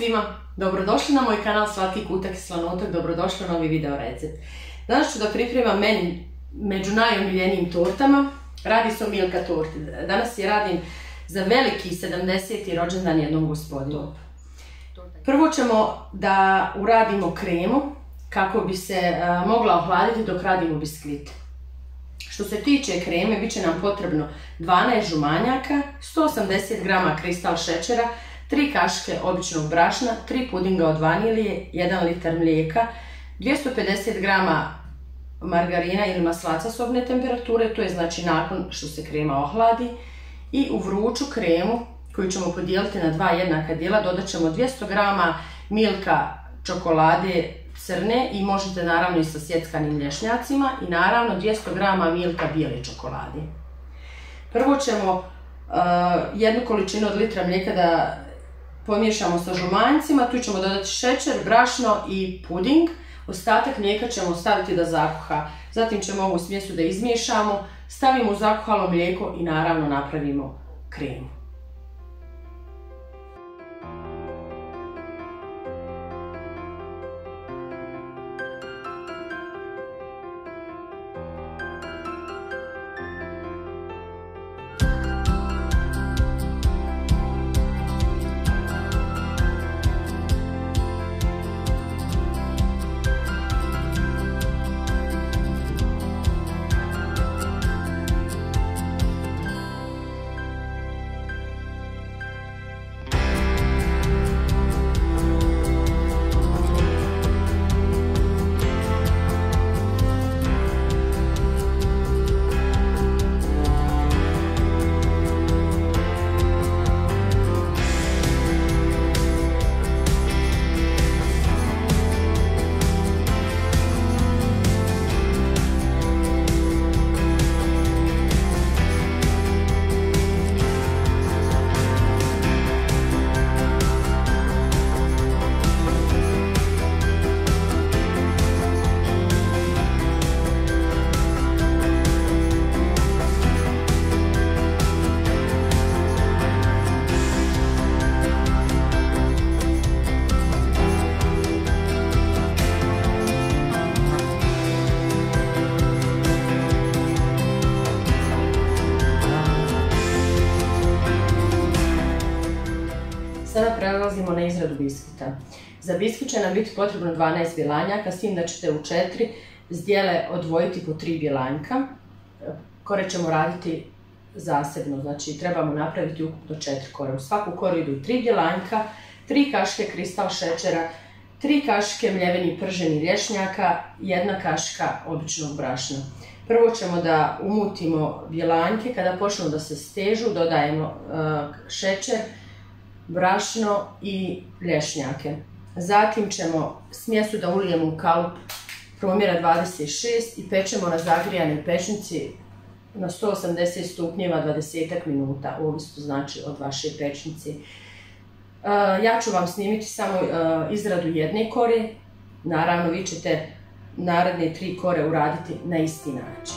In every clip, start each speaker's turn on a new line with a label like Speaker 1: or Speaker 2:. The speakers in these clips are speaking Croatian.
Speaker 1: svima, dobrodošli na moj kanal Slatki kutak i slanotak, dobrodošli na novi video recept. Danas ću da pripremam meni među najomiljenijim tortama. Radi se o Milka torti. Danas je radim za veliki 70. rođendan jednog gospodina. Prvo ćemo da uradimo kremu kako bi se mogla ohladiti dok radimo biskvit. Što se tiče kreme, bit će nam potrebno 12 žumanjaka, 180 g kristal šećera, 3 kašike običnog brašna, 3 pudinga od vanilije, 1 litar mlijeka, 250 g margarina ili maslaca sobne temperature, to je znači nakon što se krema ohladi. I u vruću kremu koju ćemo podijeliti na 2 jednaka dijela dodat ćemo 200 g Milka čokolade crne i možete naravno i sa sjeckanim lješnjacima i naravno 200 g Milka bijele čokolade. Prvo ćemo jednu količinu od litra mlijeka da pomiješamo sa žumanjcima, tu ćemo dodati šećer, brašno i puding. Ostatak mlijeka ćemo staviti da zakuha. Zatim ćemo ovu smjesu da izmiješamo, stavimo u zakuhalo mlijeko i naravno napravimo kremu. Sada prelazimo na izradu biskvita. Za biskvit će nam biti potrebno 12 bjelanjaka, s tim da ćete u 4 zdjele odvojiti po 3 bjelanjka. Kore ćemo raditi zasebno, znači trebamo napraviti ukupno 4 kore. U svaku koru idu 3 bjelanjka, 3 kašike kristal šećera, 3 kašike mljeveni prženi lješnjaka, 1 kašika običnog brašna. Prvo ćemo da umutimo bjelanjke, kada počnu da se stežu dodajemo šećer, brašno i lješnjake. Zatim ćemo smjesu da ulijemo u kalup promjera 26 i pečemo na zagrijanoj pečnici na 180 stupnjeva 20 minuta, ovisno znači od vaše pečnice. Ja ću vam snimiti samo izradu jedne kore, naravno vi ćete naredne 3 kore uraditi na isti način.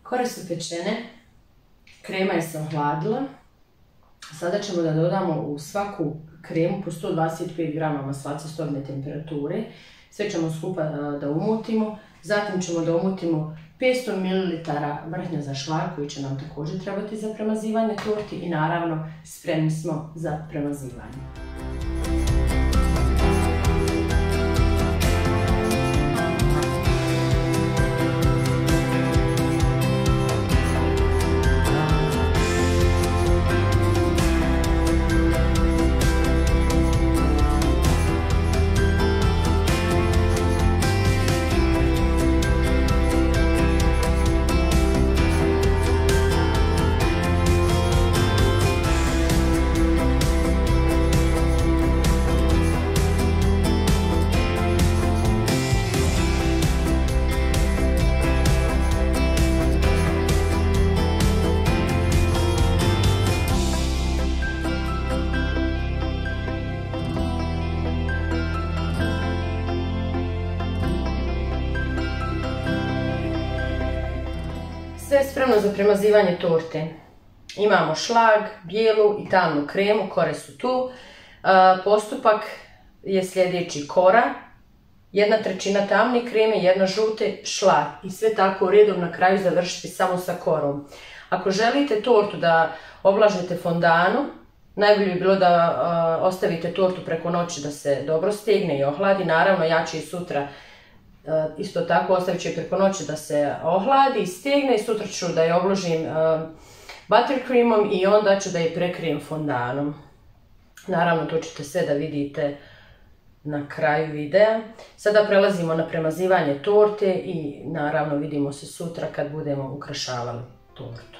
Speaker 1: Kore su pečene, krema je se ohladila. Sada ćemo da dodamo u svaku kremu po 125 g maslaca sobne temperature. Sve ćemo skupa da umutimo. Zatim ćemo da umutimo 500 ml vrhnja za šlag koji će nam također trebati za premazivanje torti i naravno spremni smo za premazivanje. Sve je spremno za premazivanje torte. Imamo šlag, bijelu i tamnu kremu, kore su tu. Postupak je sljedeći: kora, 1/3 tamne kreme, 1 žute, šlag i sve tako redom na kraju završiti samo sa korom. Ako želite tortu da oblažite fondanom, najbolje bi bilo da ostavite tortu preko noći da se dobro stegne i ohladi. Naravno, ja ću i sutra isto tako ostavit ću je preko noći da se ohladi i stegne i sutra ću da je obložim buttercreamom i onda ću da je prekrijem fondanom. Naravno, to ćete sve da vidite na kraju videa. Sada prelazimo na premazivanje torte i naravno vidimo se sutra kad budemo ukrašavali tortu.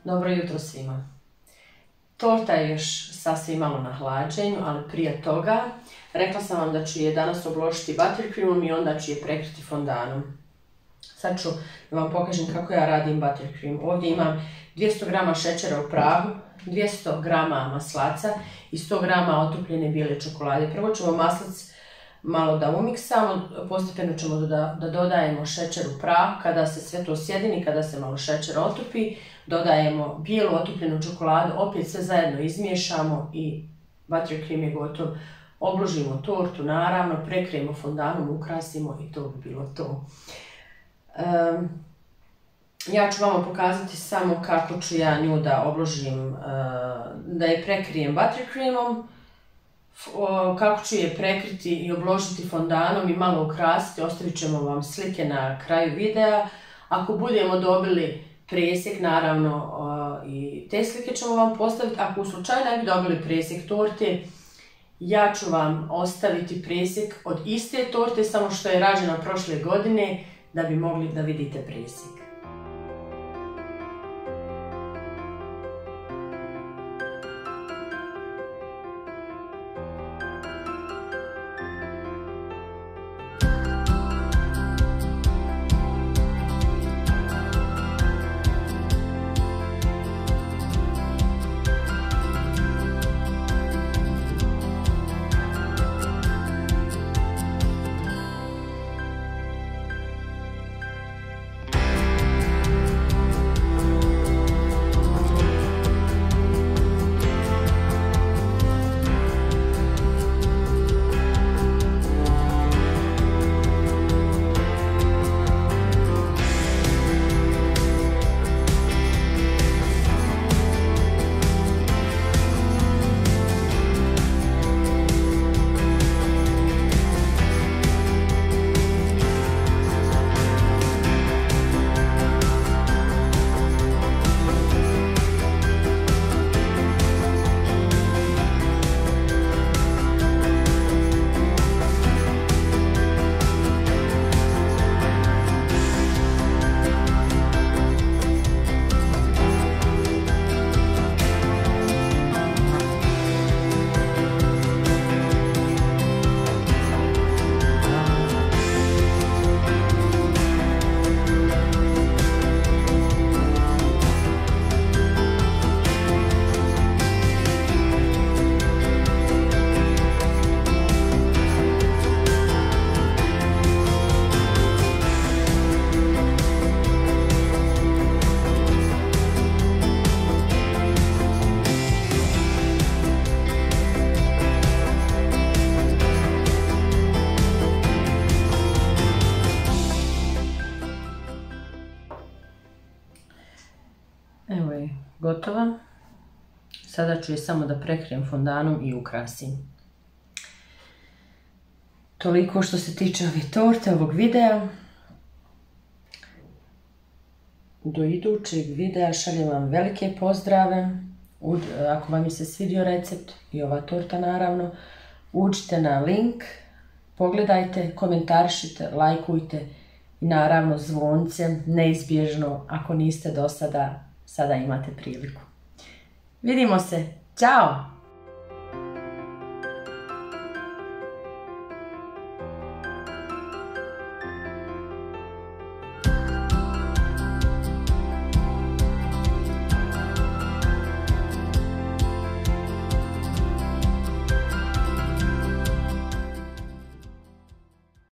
Speaker 1: Dobro jutro svima. Torta je još sasvim malo na hlađenju, ali prije toga rekla sam vam da ću je danas obložiti buttercreamom i onda ću je prekriti fondanom. Sad ću da vam pokažem kako ja radim buttercream. Ovdje imam 200 g šećera u prahu, 200 g maslaca i 100 g otopljene bijele čokolade. Prvo ćemo maslac malo da umiksamo, postepeno ćemo da dodajemo šećer u prahu. Kada se sve to sjedini, kada se malo šećer otopi, dodajemo bijelu otopljenu čokoladu, opet sve zajedno izmiješamo i buttercream je gotov. Obložimo tortu, naravno, prekrijemo fondanom, ukrasimo i to bi bilo to. Ja ću vam pokazati samo kako ću ja nju da obložim, da je prekrijem buttercreamom, kako ću je prekriti i obložiti fondanom i malo ukrasiti. Ostavit ćemo vam slike na kraju videa. Ako budemo dobili presjek, naravno i te slike ćemo vam postaviti. Ako u slučaju ne bi dobili presjek torte, ja ću vam ostaviti presjek od iste torte, samo što je rađena prošle godine, da bi mogli da vidite presjek. gotova. Sada ću je samo da prekrijem fondanom i ukrasim. Toliko što se tiče ove torte, ovog videa. Do idućeg videa šaljem vam velike pozdrave. Ako vam je se svidio recept i ova torta naravno, uđite na link, pogledajte, komentarišite, lajkujte i naravno zvonce, neizbježno, ako niste do sada, sada imate priliku. Vidimo se, ćao!